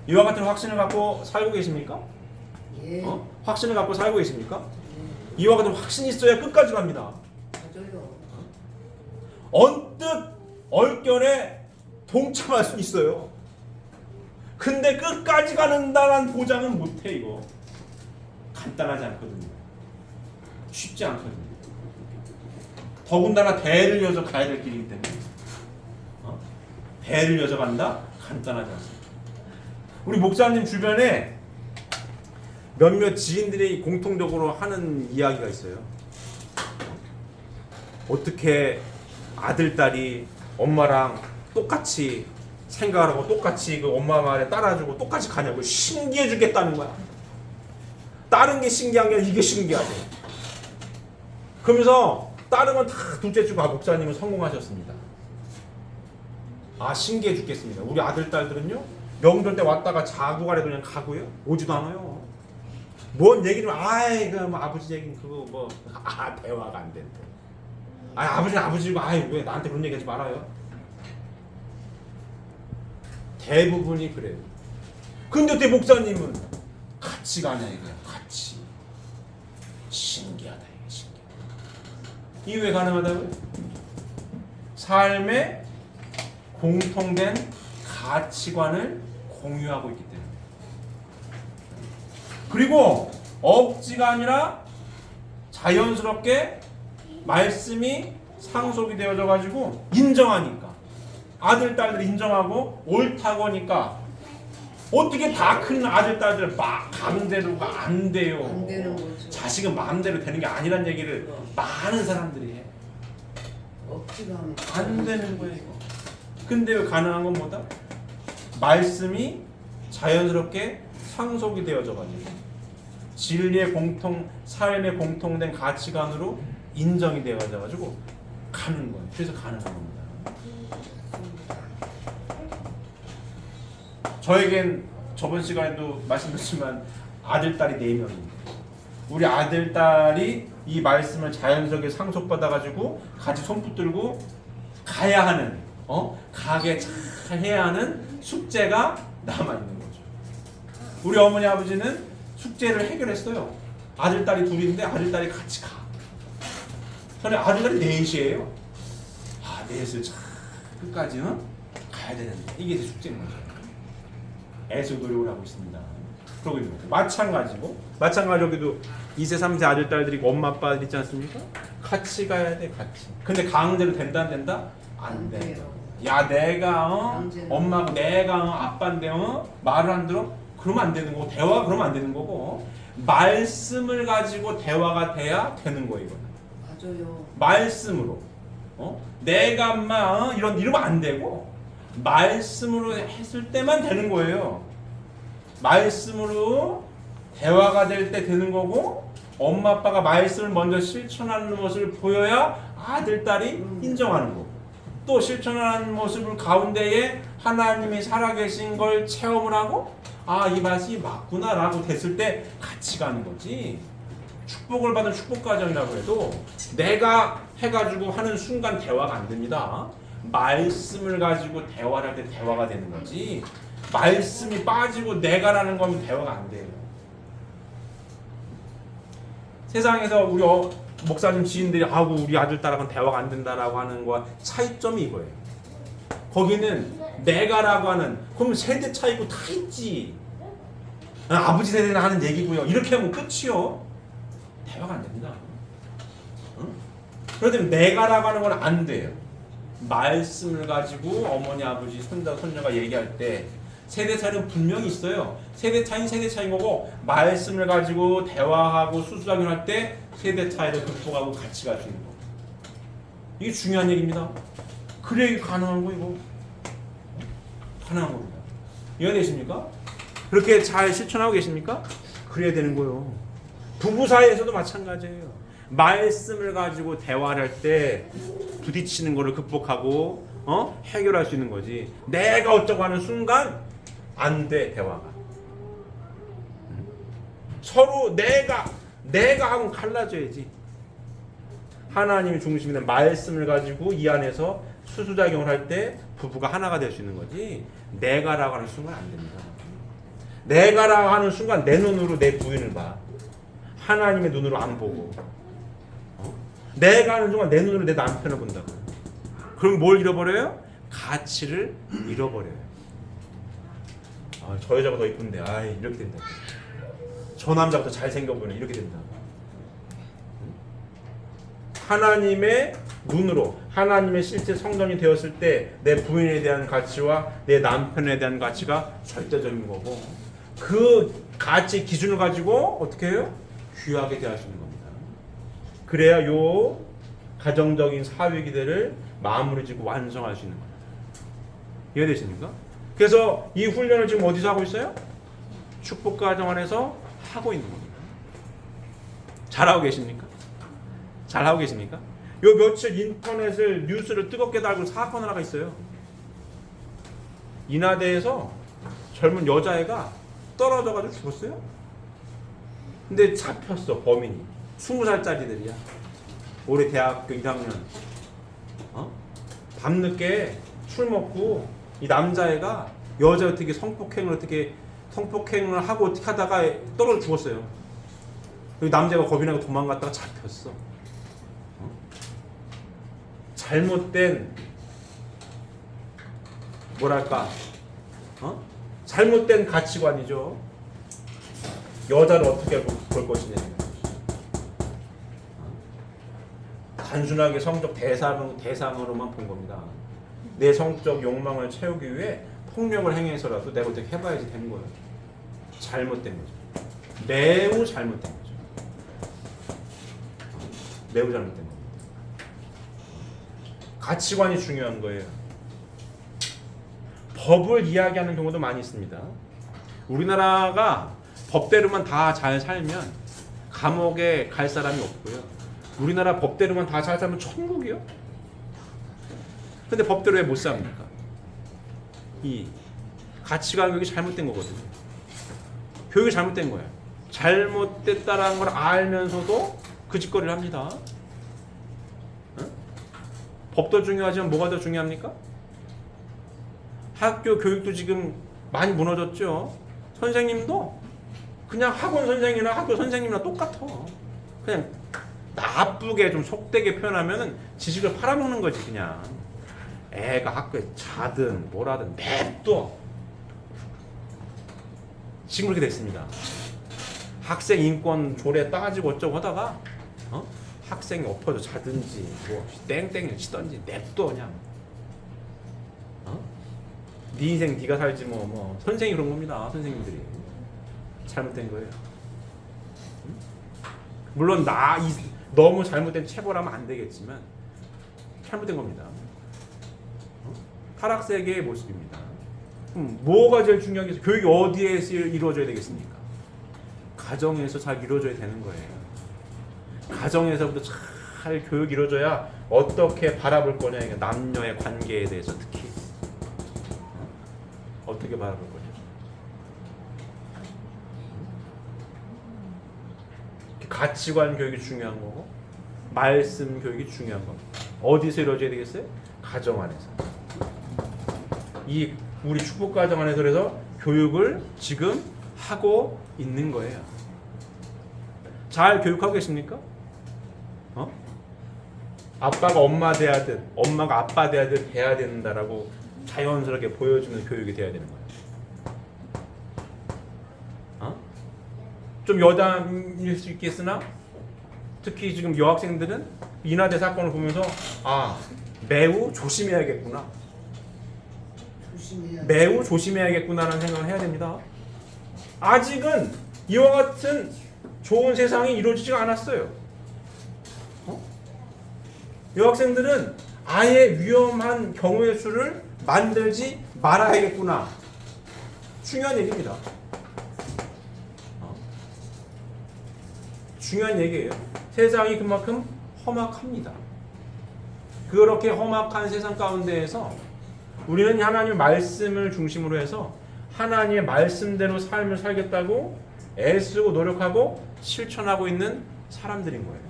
이와 같은 확신을 갖고 살고 계십니까? 예. 확신을 갖고 살고 계십니까? 이와 같은 확신이 있어야 끝까지 갑니다. 맞아요. 언뜻 얼결에 동참할 수 있어요. 근데 끝까지 가는다는 보장은 못해 이거. 간단하지 않거든요. 쉽지 않거든요. 더군다나 대를 이어서 가야 될 길이기 때문에 대를 이어서 간다? 간단하지 않습니다. 우리 목사님 주변에 몇몇 지인들이 공통적으로 하는 이야기가 있어요. 어떻게 아들, 딸이 엄마랑 똑같이 생각을 하고 똑같이 그 엄마 말에 따라주고 똑같이 가냐고. 신기해 주겠다는 거야. 다른 게 신기한 게 아니라 이게 신기하대. 그러면서 다른 건 다 둘째 주고 목사님은 성공하셨습니다. 아 신기해 죽겠습니다. 우리 아들, 딸들은요 명절 때 왔다가 자고 가래 그냥 가고요. 오지도 않아요. 뭔 얘기를 아이 그 뭐 아버지 얘기는 그거 뭐 대화가 안 된대. 아버지는 아버지고 왜 나한테 그런 얘기하지 말아요. 대부분이 그래요. 근데 어떻게 목사님은 같이 가냐 이거야. 같이. 신기하다 이게 신기하다. 이게 왜 가능하다고요? 삶의 공통된 가치관을 공유하고 있기 때문에. 그리고 억지가 아니라 자연스럽게 말씀이 상속이 되어져 가지고 인정하니까 아들 딸들 인정하고 옳다고 하니까 어떻게 다 큰 아들 딸들 마음대로가 안 돼요. 안 되는 거죠. 자식은 마음대로 되는 게 아니란 얘기를 많은 사람들이 해. 억지가 하면 안 되는 거예요 이거. 근데 왜 가능한 건 뭐다? 말씀이 자연스럽게 상속이 되어져 가지고 진리의 삶의 공통된 가치관으로 인정이 되어져 가지고 가는 거예요. 그래서 가능한 겁니다. 저에겐 저번 시간에도 말씀드렸지만 아들, 딸이 4명입니다. 우리 아들, 딸이 이 말씀을 자연스럽게 상속받아 가지고 같이 손 붙들고 가야 하는 가게 잘 해야 하는 숙제가 남아있는 거죠. 우리 어머니 아버지는 숙제를 해결했어요. 아들, 딸이 둘인데 아들, 딸이 같이 가. 저는 아들, 딸이 넷이에요. 넷을 참 끝까지 가야 되는데 이게 숙제인 거죠. 애써 노력을 하고 있습니다. 그러고 있는 거죠. 마찬가지고 여기도 2세 3세 아들 딸들이 있고 엄마 아빠들 있지 않습니까? 같이 가야 돼 같이. 근데 강제로 된다 안 된다? 안 돼. 야 내가 엄마고 내가 아빠인데 말을 안 들어? 그러면 안 되는 거고 대화 그러면 안 되는 거고 말씀을 가지고 대화가 돼야 되는 거예요. 이거는. 맞아요. 말씀으로 내가 엄마 이러면 안 되고 말씀으로 했을 때만 되는 거예요. 말씀으로 대화가 될 때 되는 거고 엄마 아빠가 말씀을 먼저 실천하는 모습을 보여야 아들 딸이 인정하는 거고 또 실천하는 모습을 가운데에 하나님이 살아계신 걸 체험을 하고 아 이 말씀이 맞구나라고 됐을 때 같이 가는 거지. 축복을 받은 축복 과정이라고 해도 내가 해가지고 하는 순간 대화가 안 됩니다. 말씀을 가지고 대화를 할 때 대화가 되는 거지. 말씀이 빠지고 내가라는 거면 대화가 안 돼요. 세상에서 우리 목사님 지인들이 하고 우리 아들 딸하고는 대화가 안 된다라고 하는 거와 차이점이 이거예요. 거기는 내가라고 하는 그럼 세대 차이고 다 있지. 아버지 세대는 하는 얘기고요. 이렇게 하면 끝이요. 대화가 안 됩니다. 응? 그렇다면 내가라고 하는 건 안 돼요. 말씀을 가지고 어머니, 아버지, 손자, 손녀가 얘기할 때 세대 차이는 분명히 있어요. 세대 차이는 세대 차이인 거고 말씀을 가지고 대화하고 수수작용할 때 세대 차이를 극복하고 같이 갈 수 있는 거. 이게 중요한 얘기입니다. 그래야 가능한 거 이거. 가능한 겁니다. 이해되십니까? 그렇게 잘 실천하고 계십니까? 그래야 되는 거예요. 부부 사이에서도 마찬가지예요. 말씀을 가지고 대화를 할 때 부딪히는 거를 극복하고 해결할 수 있는 거지. 내가 어쩌고 하는 순간 안 돼 대화가. 서로 내가 하고 갈라져야지. 하나님이 중심이 된 말씀을 가지고 이 안에서 수수작용을 할 때 부부가 하나가 될 수 있는 거지. 내가라고 하는 순간 안 됩니다. 내가라고 하는 순간 내 눈으로 내 부인을 봐. 하나님의 눈으로 안 보고. 내가 하는 순간 내 눈으로 내 남편을 본다고. 그럼 뭘 잃어버려요? 가치를 잃어버려요. 아, 저 여자가 더 이쁜데, 아, 이렇게 된다. 저 남자가 더 잘생겨 보이네, 이렇게 된다. 하나님의 눈으로, 하나님의 실제 성전이 되었을 때 내 부인에 대한 가치와 내 남편에 대한 가치가 절대적인 거고, 그 가치 기준을 가지고 어떻게 해요? 귀하게 대할 수 있는 겁니다. 그래야 요 가정적인 사회 기대를 마무리 짓고 완성할 수 있는 겁니다. 이해되십니까? 그래서 이 훈련을 지금 어디서 하고 있어요? 축복 가정 안에서 하고 있는 겁니다. 잘하고 계십니까? 잘하고 계십니까? 요 며칠 인터넷을 뉴스를 뜨겁게 달고 사건 하나가 있어요. 인하대에서 젊은 여자애가 떨어져가지고 죽었어요. 근데 잡혔어 범인이. 20살짜리들이야. 올해 대학교 1학년. 밤늦게 술 먹고 이 남자애가 여자 어떻게 성폭행을 하고 어떻게 하다가 떨어져 죽었어요. 남자가 겁이 나고 도망갔다가 잡혔어. 잘못된 뭐랄까 잘못된 가치관이죠. 여자를 어떻게 볼 것이냐. 단순하게 성적 대상으로만 본 겁니다. 내 성적 욕망을 채우기 위해 폭력을 행해서라도 내가 어떻게 해봐야지 되는 거예요. 잘못된 거죠. 매우 잘못된 거죠. 매우 잘못된 겁니다. 가치관이 중요한 거예요. 법을 이야기하는 경우도 많이 있습니다. 우리나라가 법대로만 다 잘 살면 감옥에 갈 사람이 없고요. 우리나라 법대로만 다 잘 살면 천국이요. 근데 법대로 왜 못 삽니까? 이 가치관 교육이 잘못된 거거든요. 교육이 잘못된 거예요. 잘못됐다라는 걸 알면서도 그 짓거리를 합니다. 응? 법도 중요하지만 뭐가 더 중요합니까? 학교 교육도 지금 많이 무너졌죠. 선생님도 그냥 학원 선생님이나 학교 선생님이랑 똑같아. 그냥 나쁘게 좀 속되게 표현하면 지식을 팔아먹는 거지 그냥. 애가 학교에 자든 뭐라든 냅둬. 지금 그렇게 됐습니다. 학생 인권 조례 따지고 어쩌고 하다가 학생이 엎어져 자든지 뭐 땡땡을 치든지 냅둬 그냥. 네 인생 네가 살지 뭐 선생이 그런 겁니다. 선생님들이 잘못된 거예요. 물론 너무 잘못된 체벌하면 안 되겠지만 잘못된 겁니다. 타락세계의 모습입니다. 그럼 뭐가 제일 중요하겠어요? 교육이 어디에서 이루어져야 되겠습니까? 가정에서 잘 이루어져야 되는 거예요. 가정에서부터 잘 교육이 이루어져야 어떻게 바라볼 거냐, 남녀의 관계에 대해서 특히 어떻게 바라볼 거냐. 가치관 교육이 중요한 거고 말씀 교육이 중요한 겁니다. 어디서 이루어져야 되겠어요? 가정 안에서. 이 우리 축복 가정 안에서 그래서 교육을 지금 하고 있는 거예요. 잘 교육하고 계십니까? 아빠가 엄마 돼야듯 엄마가 아빠 돼야듯 돼야 된다라고 자연스럽게 보여주는 교육이 돼야 되는 거예요. 좀 여담일 수 있겠으나 특히 지금 여학생들은 인하대 사건을 보면서 매우 조심해야겠구나. 매우 조심해야겠구나라는 생각을 해야 됩니다. 아직은 이와 같은 좋은 세상이 이루어지지가 않았어요. 여학생들은 아예 위험한 경우의 수를 만들지 말아야겠구나. 중요한 얘기입니다. 중요한 얘기예요. 세상이 그만큼 험악합니다. 그렇게 험악한 세상 가운데에서 우리는 하나님의 말씀을 중심으로 해서 하나님의 말씀대로 삶을 살겠다고 애쓰고 노력하고 실천하고 있는 사람들인 거예요.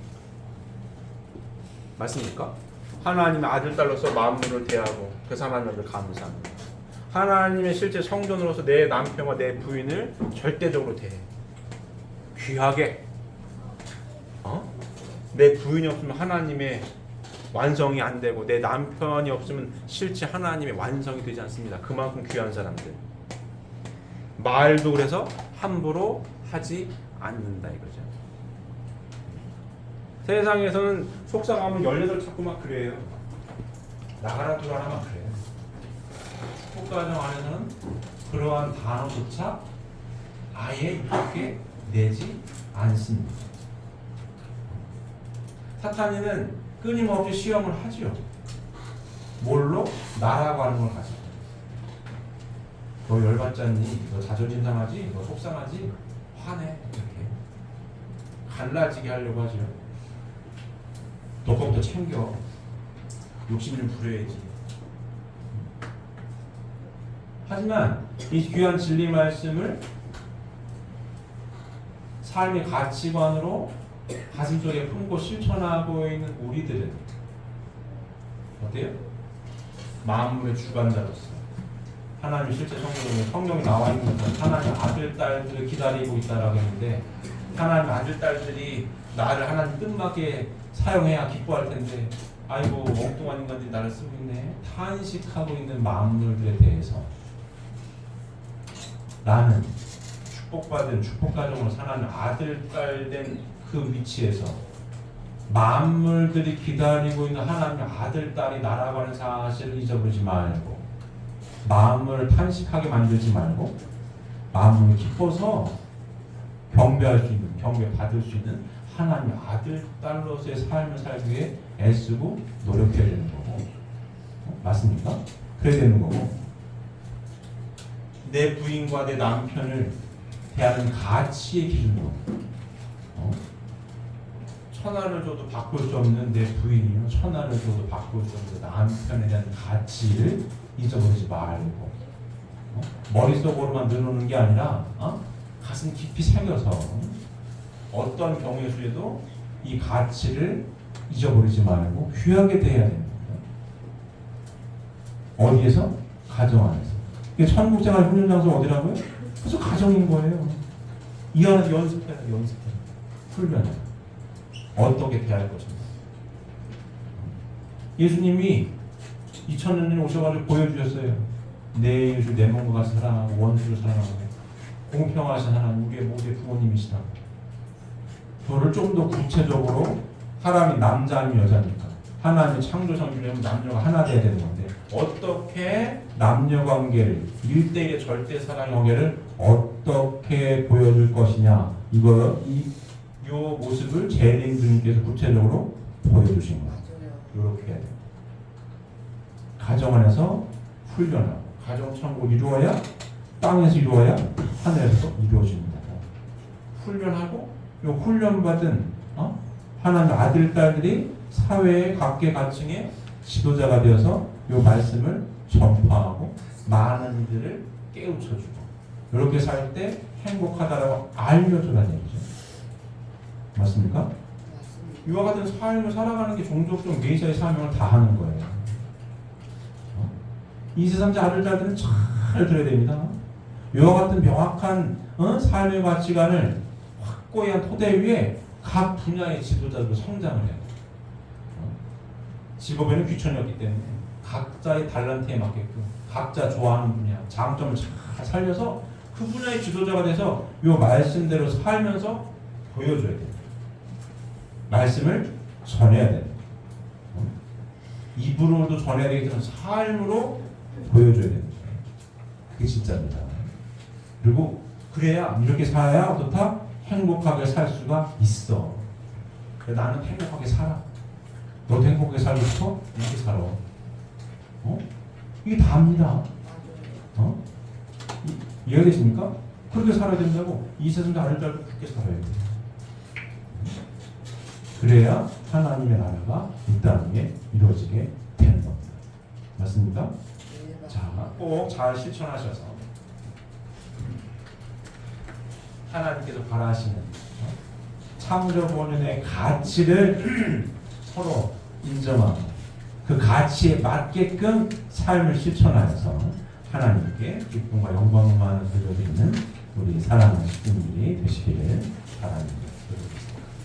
맞습니까? 하나님의 아들, 딸로서 만물을 대하고 그 하나님을 감사합니다. 하나님의 실제 성전으로서 내 남편과 내 부인을 절대적으로 대해. 귀하게. 내 부인이 없으면 하나님의 완성이 안 되고 내 남편이 없으면 실제 하나님의 완성이 되지 않습니다. 그만큼 귀한 사람들. 말도 그래서 함부로 하지 않는다 이거죠. 세상에서는 속상하면 18 찾고 막 그래요. 나가라 들어가라 막 그래요. 축복가정 안에서는 그러한 단어조차 아예 이렇게 내지 않습니다. 사탄이는 끊임없이 시험을 하죠. 뭘로? 나라고 하는 걸 가지고. 너 열받지 않니? 너 자존심 상하지? 너 속상하지? 화내. 이렇게 갈라지게 하려고 하죠. 너 거부터 챙겨. 욕심 좀 부려야지. 하지만 이 귀한 진리 말씀을 삶의 가치관으로 가슴속에 품고 실천하고 있는 우리들은 어때요? 만물의 주관자로서 하나님 실제 성경에 나와 있는 것은 하나님 아들, 딸들을 기다리고 있다라고 했는데 하나님 아들, 딸들이 나를 하나님 뜻맞게 사용해야 기뻐할 텐데 아이고 엉뚱한 인간들이 나를 쓰고 있네 탄식하고 있는 만물들에 대해서 나는 축복받은 축복가정으로 사는 아들, 딸 된 그 위치에서 만물들이 기다리고 있는 하나님의 아들, 딸이 나라고 하는 사실을 잊어버리지 말고 마음을 탄식하게 만들지 말고 마음을 기뻐서 경배할 수 있는, 경배받을 수 있는 하나님의 아들, 딸로서의 삶을 살기 위해 애쓰고 노력해야 되는 거고 맞습니까? 그래야 되는 거고 내 부인과 내 남편을 대하는 가치의 기준으로 천하를 줘도 바꿀 수 없는 내 부인이요 천하를 줘도 바꿀 수 없는 남편에 대한 가치를 잊어버리지 말고 머릿속으로만 늘어놓는 게 아니라 가슴 깊이 새겨서 어떤 경우의 수에도 이 가치를 잊어버리지 말고 귀하게 대해야 됩니다. 어디에서? 가정 안에서. 이게 천국생활 훈련 장소가 어디라고요? 그래서 가정인 거예요. 이 안에서 연습해라. 훈련해라. 어떻게 대할 것인가. 예수님이 2000년 전에 오셔가지고 보여주셨어요. 내 이웃을 내 몸과 같이 사랑하고 원수를 사랑하고 공평하신 하나님, 우리의 모두의 부모님이시다. 저를 좀 더 구체적으로 사람이 남자 아니면 여자니까 하나님 창조상 주려면 남녀가 하나 돼야 되는 건데 어떻게 남녀 관계를 1대1의 절대 사랑의 관계를 어떻게 보여줄 것이냐 요 모습을 재림주님께서 구체적으로 보여주신 거예요. 맞아요. 이렇게 해야 돼요. 가정 안에서 훈련하고 가정 천국 이루어야 땅에서 이루어야 하늘에서 이루어집니다. 훈련하고 요 훈련받은 하나님 아들 딸들이 사회의 각계각층의 지도자가 되어서 요 말씀을 전파하고 많은 이들을 깨우쳐주고 이렇게 살 때 행복하다라고 알려주라는 얘기죠. 맞습니까? 맞습니다. 이와 같은 삶을 살아가는 게 종족적 메시아의 사명을 다하는 거예요. 이세상자 아들 딸들은 잘 들어야 됩니다. 이와 같은 명확한 삶의 가치관을 확고히 한 토대 위에 각 분야의 지도자들도 성장을 해요. 직업에는 귀천이 없기 때문에 각자의 달란트에 맞게끔 각자 좋아하는 분야, 장점을 잘 살려서 그 분야의 지도자가 돼서 이 말씀대로 살면서 보여줘야 돼요. 말씀을 전해야 돼요. 입으로도 전해야 되겠지만 삶으로 보여줘야 됩니다. 그게 진짜입니다. 그리고 그래야 이렇게 살아야 어떻다? 행복하게 살 수가 있어. 그래, 나는 행복하게 살아. 너도 행복하게 살고 싶어? 이렇게 살아. 이게 다입니다. 이해가 되십니까? 그렇게 살아야 된다고. 이 세상도 아들 딸도 그렇게 살아야 돼요. 그래야 하나님의 나라가 이 땅에 이루어지게 되는 겁니다. 맞습니까? 네, 자, 꼭 잘 실천하셔서 하나님께서 바라시는 창조 본연의 가치를 서로 인정하고 그 가치에 맞게끔 삶을 실천하여서 하나님께 기쁨과 영광만 돌려드리는 우리 사랑하는 식구들이 되시기를 바랍니다.